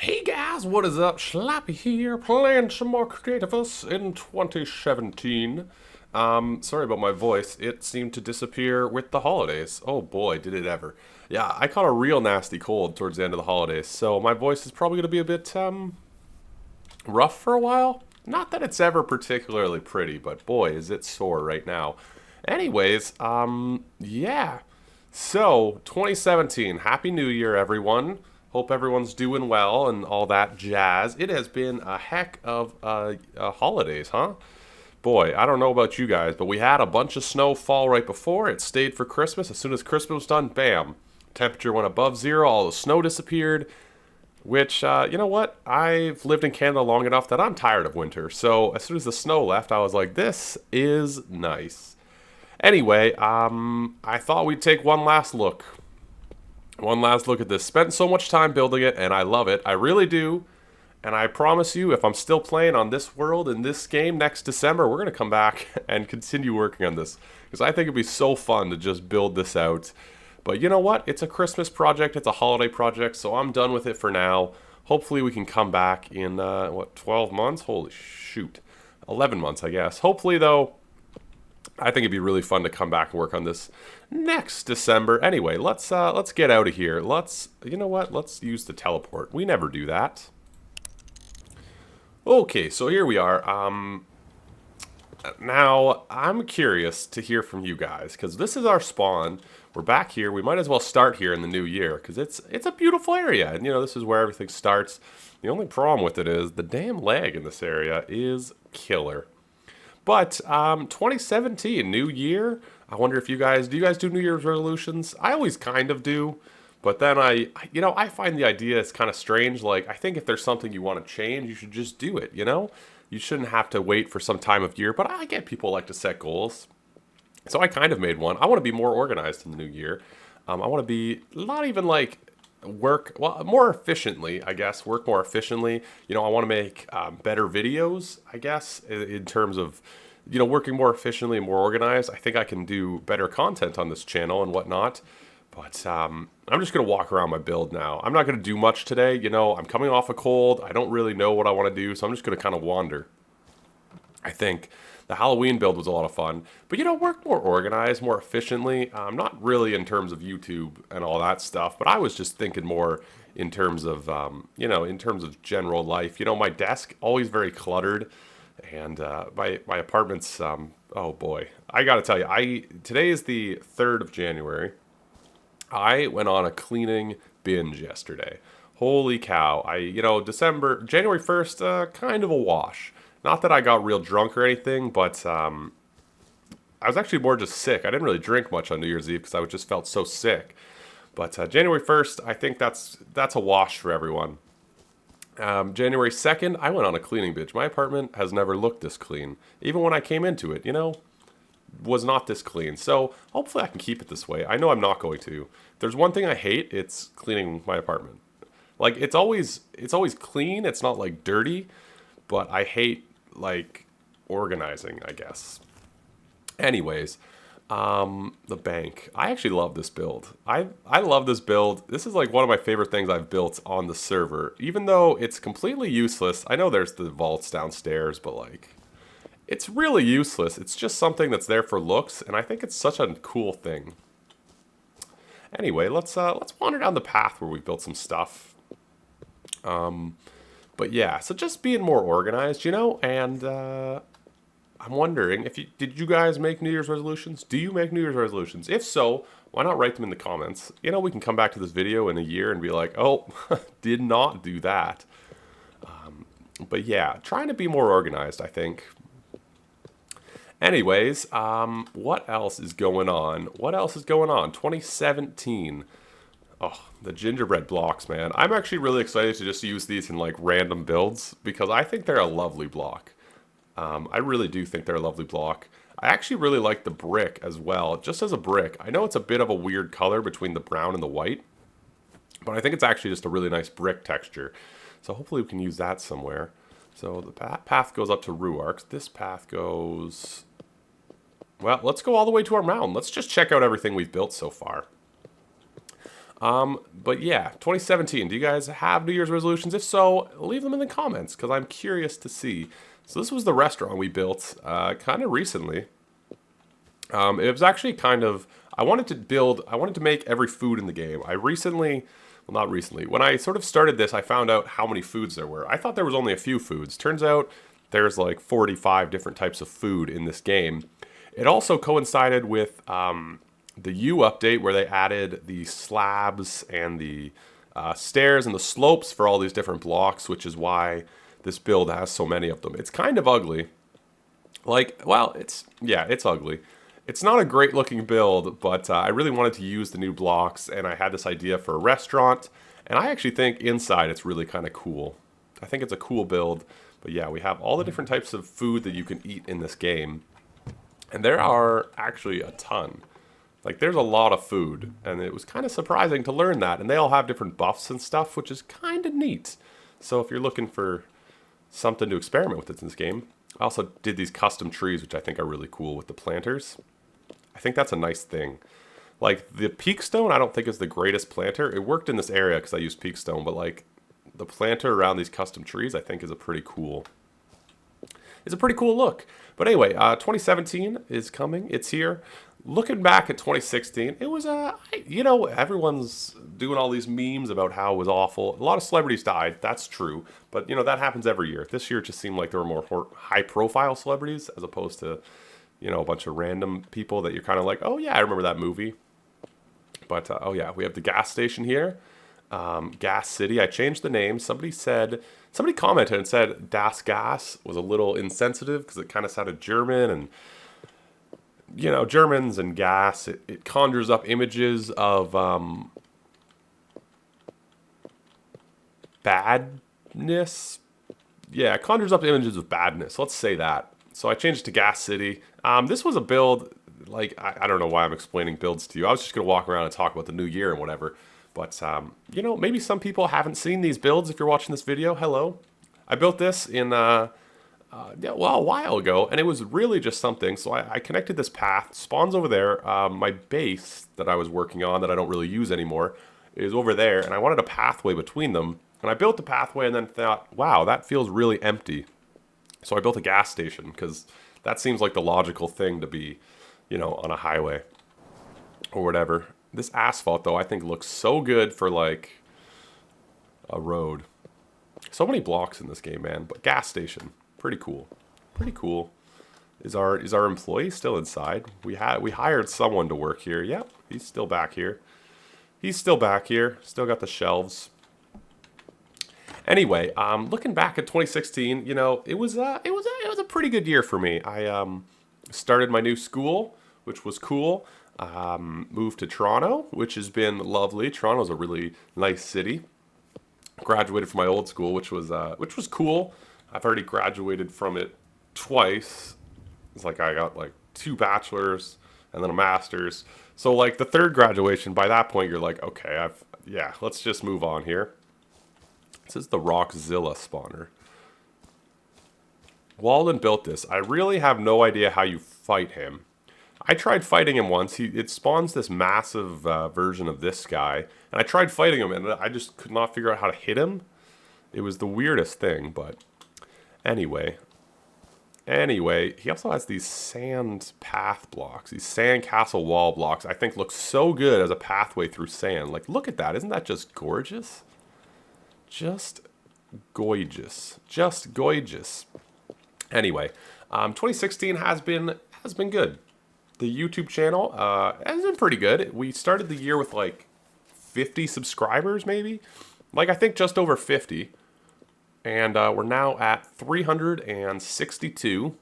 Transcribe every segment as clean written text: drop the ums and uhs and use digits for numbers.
Hey guys, what is up? Slappy here, playing some more Creativerse in 2017. Sorry about my voice. It seemed to disappear with the holidays. Oh boy, did it ever. Yeah, I caught a real nasty cold towards the end of the holidays, so my voice is probably going to be a bit, rough for a while. Not that it's ever particularly pretty, but boy, is it sore right now. Anyways, yeah. So, 2017, Happy New Year, everyone. Hope everyone's doing well and all that jazz. It has been a heck of holidays, huh? Boy, I don't know about you guys, but we had a bunch of snow fall right before. It stayed for Christmas. As soon as Christmas was done, bam. Temperature went above zero, all the snow disappeared. Which, you know what? I've lived in Canada long enough that I'm tired of winter. So as soon as the snow left, I was like, this is nice. Anyway, I thought we'd take one last look. One last look at this. Spent so much time building it, and I love it. I really do. And I promise you, if I'm still playing on this world in this game next December, we're going to come back and continue working on this. Because I think it'd be so fun to just build this out. But you know what? It's a Christmas project. It's a holiday project. So I'm done with it for now. Hopefully we can come back in, 12 months? Holy shoot. 11 months, I guess. Hopefully, though, I think it'd be really fun to come back and work on this next December. Anyway, let's get out of here. You know what? Let's use the teleport. We never do that. Okay, so here we are. Now, I'm curious to hear from you guys, because this is our spawn. We're back here. We might as well start here in the new year, because it's a beautiful area, and, this is where everything starts. The only problem with it is the damn lag in this area is killer. But 2017, new year. I wonder if do you guys do New Year's resolutions? I always kind of do. But then I find the idea is kind of strange. Like, I think if there's something you want to change, you should just do it, You shouldn't have to wait for some time of year, but I get people like to set goals. So I kind of made one. I want to be more organized in the new year. I want to be not even like more efficiently, I guess, work more efficiently. I want to make better videos, I guess, in terms of, working more efficiently and more organized. I think I can do better content on this channel and whatnot. But I'm just going to walk around my build now. I'm not going to do much today. I'm coming off a cold. I don't really know what I want to do, so I'm just going to kind of wander. I think the Halloween build was a lot of fun. But, work more organized, more efficiently. Not really in terms of YouTube and all that stuff, but I was just thinking more in terms of, in terms of general life. My desk, always very cluttered. And my apartment's, oh boy. I got to tell you, today is the 3rd of January. I went on a cleaning binge yesterday. Holy cow. January 1st, kind of a wash. Not that I got real drunk or anything, but I was actually more just sick. I didn't really drink much on New Year's Eve because I just felt so sick. But January 1st, I think that's a wash for everyone. January 2nd, I went on a cleaning binge. My apartment has never looked this clean. Even when I came into it, was not this clean. So hopefully I can keep it this way. I know I'm not going to. If there's one thing I hate, it's cleaning my apartment. Like, it's always clean. It's not like dirty, but I hate like organizing, I guess. Anyways, the bank. I actually love this build. I love this build. This is like one of my favorite things I've built on the server. Even though it's completely useless. I know there's the vaults downstairs, but like, it's really useless. It's just something that's there for looks, and I think it's such a cool thing. Anyway, let's wander down the path where we built some stuff. But yeah, so just being more organized, and I'm wondering did you guys make New Year's resolutions? Do you make New Year's resolutions? If so, why not write them in the comments? We can come back to this video in a year and be like, oh, did not do that. But yeah, trying to be more organized, I think. Anyways, what else is going on? 2017. Oh, the gingerbread blocks, man. I'm actually really excited to just use these in like random builds because I think they're a lovely block. I really do think they're a lovely block. I actually really like the brick as well, just as a brick. I know it's a bit of a weird color between the brown and the white, but I think it's actually just a really nice brick texture. So hopefully we can use that somewhere. So the path goes up to Ruark. This path goes... Well, let's go all the way to our mountain. Let's just check out everything we've built so far. But yeah, 2017. Do you guys have New Year's resolutions? If so, leave them in the comments because I'm curious to see. So this was the restaurant we built kind of recently. It was actually kind of, I wanted to make every food in the game. Well, not recently, when I sort of started this, I found out how many foods there were. I thought there was only a few foods. Turns out there's like 45 different types of food in this game. It also coincided with the U update where they added the slabs and the stairs and the slopes for all these different blocks, which is why this build has so many of them. It's kind of ugly. Like, well, it's ugly. It's not a great looking build, but I really wanted to use the new blocks, and I had this idea for a restaurant, and I actually think inside it's really kind of cool. I think it's a cool build, but yeah, we have all the different types of food that you can eat in this game, and there are actually a ton. Like, there's a lot of food, and it was kind of surprising to learn that, and they all have different buffs and stuff, which is kind of neat. So if you're looking for something to experiment with in this game, I also did these custom trees, which I think are really cool with the planters. I think that's a nice thing. Like, the peak stone I don't think is the greatest planter. It worked in this area because I used peak stone, but like the planter around these custom trees I think is a pretty cool look. But anyway, 2017 is coming. It's here. Looking back at 2016, it was everyone's doing all these memes about how it was awful. A lot of celebrities died. That's true, but that happens every year. This year it just seemed like there were more high-profile celebrities as opposed to a bunch of random people that you're kind of like, oh yeah, I remember that movie. But oh yeah, we have the gas station here, Gas City. I changed the name. Somebody commented and said Das Gas was a little insensitive because it kind of sounded German, and Germans and gas, it conjures up images of badness. Yeah, it conjures up images of badness. Let's say that. So I changed it to Gas City. This was a build, like, I don't know why I'm explaining builds to you. I was just going to walk around and talk about the new year and whatever. But, maybe some people haven't seen these builds. If you're watching this video, hello. I built this in, a while ago, and it was really just something. So I connected this path. Spawn's over there. My base that I was working on that I don't really use anymore is over there, and I wanted a pathway between them. And I built the pathway and then thought, wow, that feels really empty. So I built a gas station because that seems like the logical thing to be, on a highway or whatever. This asphalt, though, I think looks so good for, like, a road. So many blocks in this game, man. But gas station, pretty cool. Pretty cool. Is our employee still inside? We hired someone to work here. Yep, he's still back here. Still got the shelves. Anyway, looking back at 2016, it was a pretty good year for me. I started my new school, which was cool. Moved to Toronto, which has been lovely. Toronto's a really nice city. Graduated from my old school, which was cool. I've already graduated from it twice. It's like I got like 2 bachelors and then a master's. So like the third graduation, by that point you're like, okay, let's just move on here. This is the Rockzilla spawner. Walden built this. I really have no idea how you fight him. I tried fighting him once. It spawns this massive version of this guy. And I tried fighting him, and I just could not figure out how to hit him. It was the weirdest thing, but anyway. He also has these sand path blocks. These sand castle wall blocks I think look so good as a pathway through sand. Like, look at that. Isn't that just gorgeous? Just gorgeous. Anyway, 2016 has been good. The YouTube channel has been pretty good. We started the year with like 50 subscribers, maybe. Like, I think just over 50. And we're now at 362,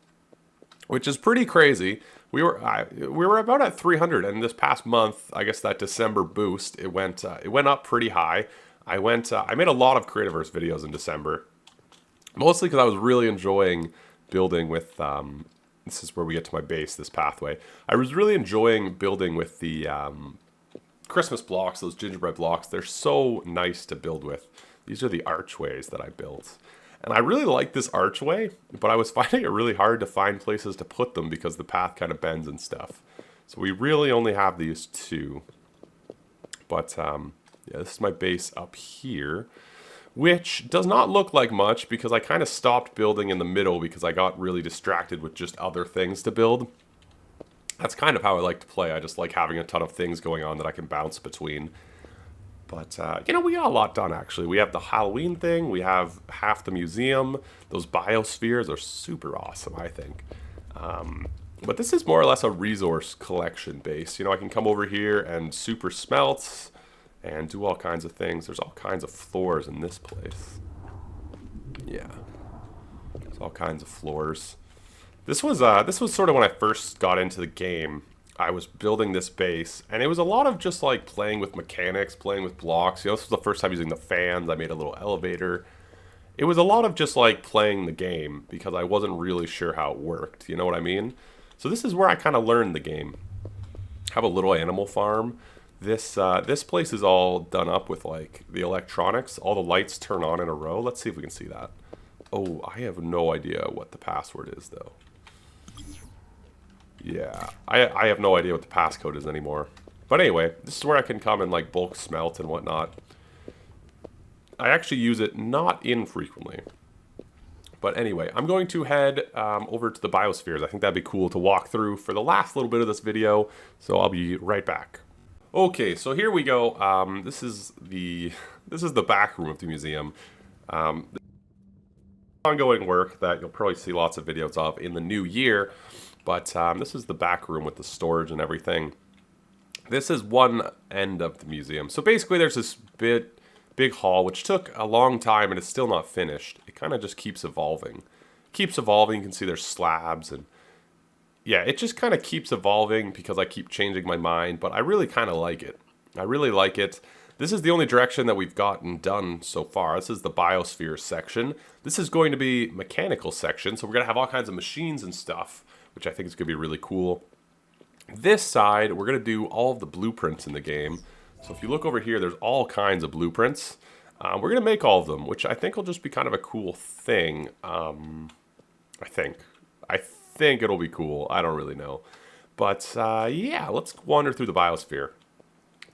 which is pretty crazy. We were about at 300, and this past month, I guess that December boost, it went up pretty high. I made a lot of Creativerse videos in December, mostly because I was really enjoying building with. This is where we get to my base, this pathway. I was really enjoying building with the Christmas blocks, those gingerbread blocks. They're so nice to build with. These are the archways that I built. And I really like this archway, but I was finding it really hard to find places to put them because the path kind of bends and stuff. So we really only have these 2. But Yeah, this is my base up here, which does not look like much because I kind of stopped building in the middle because I got really distracted with just other things to build. That's kind of how I like to play. I just like having a ton of things going on that I can bounce between. But, you know, we got a lot done, actually. We have the Halloween thing. We have half the museum. Those biospheres are super awesome, I think. But this is more or less a resource collection base. You know, I can come over here and super smelts and do all kinds of things. There's all kinds of floors in this place. Yeah. There's all kinds of floors. This was sort of when I first got into the game. I was building this base, and it was a lot of just like playing with mechanics, playing with blocks. You know, this was the first time using the fans. I made a little elevator. It was a lot of just like playing the game because I wasn't really sure how it worked. You know what I mean? So this is where I kind of learned the game. Have a little animal farm. This place is all done up with like the electronics. All the lights turn on in a row. Let's see if we can see that. Oh, I have no idea what the password is though. Yeah, I have no idea what the passcode is anymore. But anyway, this is where I can come and like bulk smelt and whatnot. I actually use it not infrequently. But anyway, I'm going to head over to the biospheres. I think that'd be cool to walk through for the last little bit of this video. So I'll be right back. Okay, so here we go. This is the back room of the museum. Ongoing work that you'll probably see lots of videos of in the new year. But this is the back room with the storage and everything. This is one end of the museum. So basically there's this big hall, which took a long time and it's still not finished. It kind of just keeps evolving. Keeps evolving. You can see there's slabs and yeah, it just kind of keeps evolving because I keep changing my mind, but I really kind of like it. I really like it. This is the only direction that we've gotten done so far. This is the biosphere section. This is going to be mechanical section, so we're going to have all kinds of machines and stuff, which I think is going to be really cool. This side, we're going to do all of the blueprints in the game. So if you look over here, there's all kinds of blueprints. We're going to make all of them, which I think will just be kind of a cool thing. I think it'll be cool. I don't really know. But yeah, let's wander through the biosphere.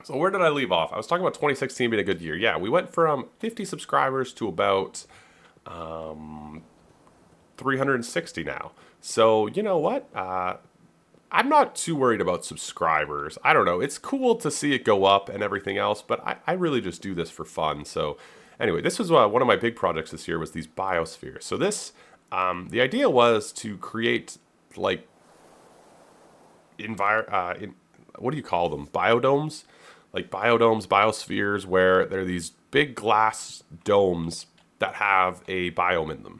So where did I leave off? I was talking about 2016 being a good year. Yeah, we went from 50 subscribers to about 360 now. So, you know what? I'm not too worried about subscribers. I don't know. It's cool to see it go up and everything else, but I really just do this for fun. So anyway, this was one of my big projects this year was these biospheres. So this, the idea was to create like, what do you call them? Biodomes? Like biodomes, biospheres, where there are these big glass domes that have a biome in them,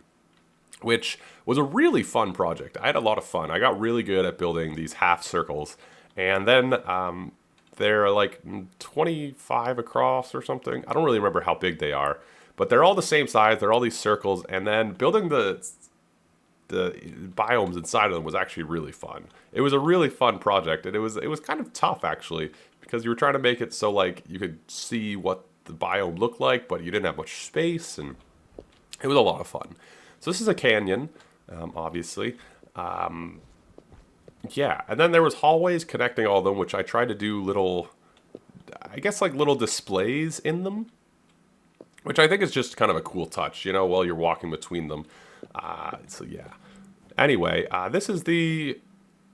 which was a really fun project. I had a lot of fun. I got really good at building these half circles, and then they're like 25 across or something. I don't really remember how big they are, but they're all the same size. They're all these circles, and then building the biomes inside of them was actually really fun. It was a really fun project, and it was kind of tough actually, because you were trying to make it so like you could see what the biome looked like, but you didn't have much space, and it was a lot of fun. So this is a canyon, obviously. Yeah, and then there was hallways connecting all of them, which I tried to do little, I guess like little displays in them, which I think is just kind of a cool touch, you know, while you're walking between them. So yeah. Anyway, this is the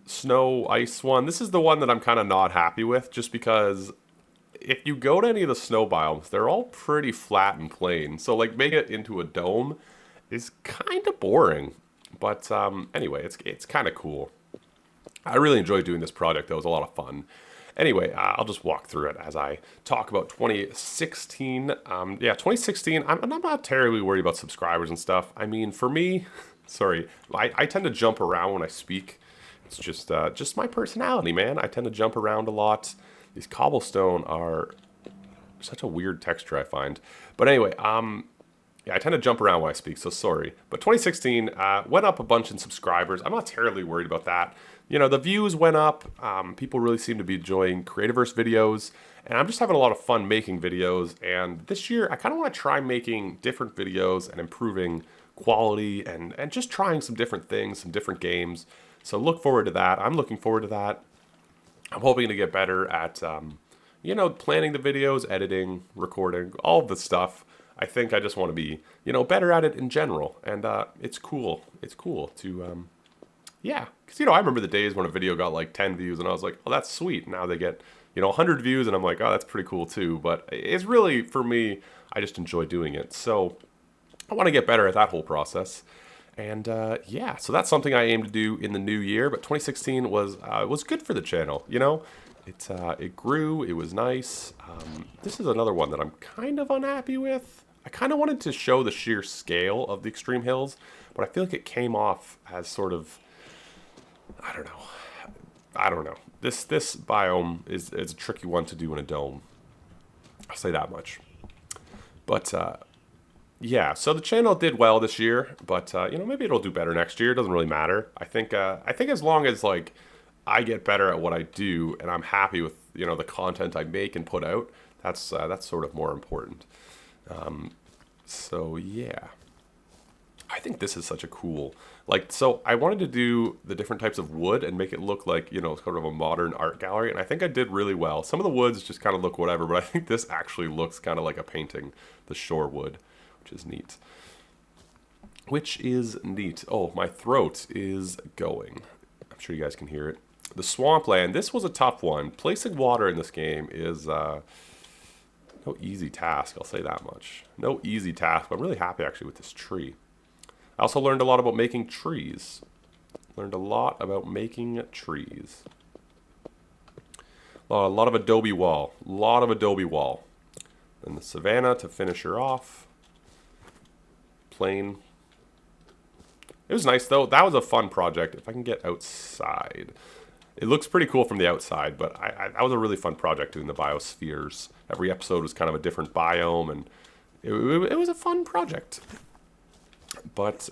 snow ice one. This is the one that I'm kind of not happy with, just because if you go to any of the snow biomes, they're all pretty flat and plain. So like making it into a dome is kind of boring. But anyway, it's kind of cool. I really enjoyed doing this project. That was a lot of fun. Anyway, I'll just walk through it as I talk about 2016. Yeah, 2016, I'm not terribly worried about subscribers and stuff. I mean, for me, sorry, I tend to jump around when I speak. It's just my personality, man. I tend to jump around a lot. These cobblestone are such a weird texture, I find. But anyway, yeah, I tend to jump around when I speak, so sorry. But 2016 went up a bunch in subscribers. I'm not terribly worried about that. You know, the views went up. People really seem to be enjoying Creativerse videos. And I'm just having a lot of fun making videos. And this year, I kind of want to try making different videos and improving quality and just trying some different things, some different games. So look forward to that. I'm looking forward to that. I'm hoping to get better at, you know, planning the videos, editing, recording, all of the stuff. I think I just want to be, you know, better at it in general. And it's cool. It's cool to, yeah. Because, you know, I remember the days when a video got like 10 views and I was like, oh, that's sweet. Now they get, you know, 100 views and I'm like, oh, that's pretty cool too. But it's really, for me, I just enjoy doing it. So I want to get better at that whole process. And yeah, so that's something I aim to do in the new year. But 2016 was good for the channel, you know? It grew, it was nice. This is another one that I'm kind of unhappy with. I kind of wanted to show the sheer scale of the extreme hills, but I feel like it came off as sort of, I don't know. This biome is a tricky one to do in a dome. I'll say that much. But yeah, so the channel did well this year, but you know, maybe it'll do better next year. It doesn't really matter. I think as long as like I get better at what I do and I'm happy with, you know, the content I make and put out, that's sort of more important. So yeah, I think this is such a cool, like, so I wanted to do the different types of wood and make it look like, you know, sort of a modern art gallery. And I think I did really well. Some of the woods just kind of look whatever, but I think this actually looks kind of like a painting, the shore wood, which is neat. Oh, my throat is going. I'm sure you guys can hear it. The swampland, this was a tough one. Placing water in this game is, no easy task, I'll say that much. No easy task, but I'm really happy actually with this tree. I also learned a lot about making trees. Learned a lot about making trees. A lot of adobe wall. A lot of adobe wall. Then the savanna to finish her off. Plain. It was nice though. That was a fun project. If I can get outside. It looks pretty cool from the outside, but that was a really fun project doing the biospheres. Every episode was kind of a different biome, and it was a fun project. But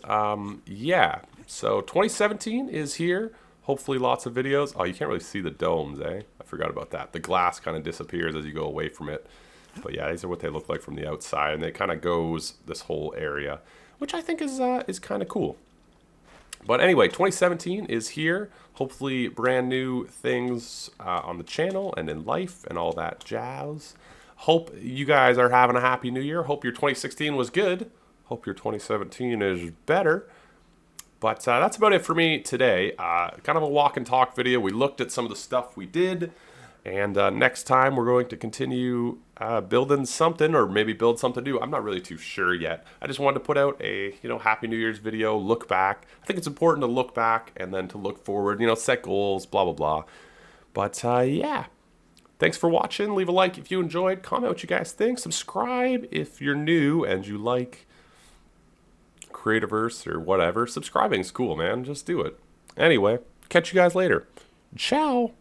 yeah, so 2017 is here. Hopefully lots of videos. Oh, you can't really see the domes, eh? I forgot about that. The glass kind of disappears as you go away from it. But yeah, these are what they look like from the outside, and it kind of goes this whole area, which I think is kind of cool. But anyway, 2017 is here. Hopefully brand new things on the channel and in life and all that jazz. Hope you guys are having a happy new year. Hope your 2016 was good. Hope your 2017 is better. But that's about it for me today. Kind of a walk and talk video. We looked at some of the stuff we did. And next time we're going to continue building something, or maybe build something new. I'm not really too sure yet. I just wanted to put out a, you know, Happy New Year's video, look back. I think it's important to look back and then to look forward, you know, set goals, blah, blah, blah. But yeah, thanks for watching. Leave a like if you enjoyed. Comment what you guys think. Subscribe if you're new and you like Creativerse or whatever. Subscribing is cool, man. Just do it. Anyway, catch you guys later. Ciao.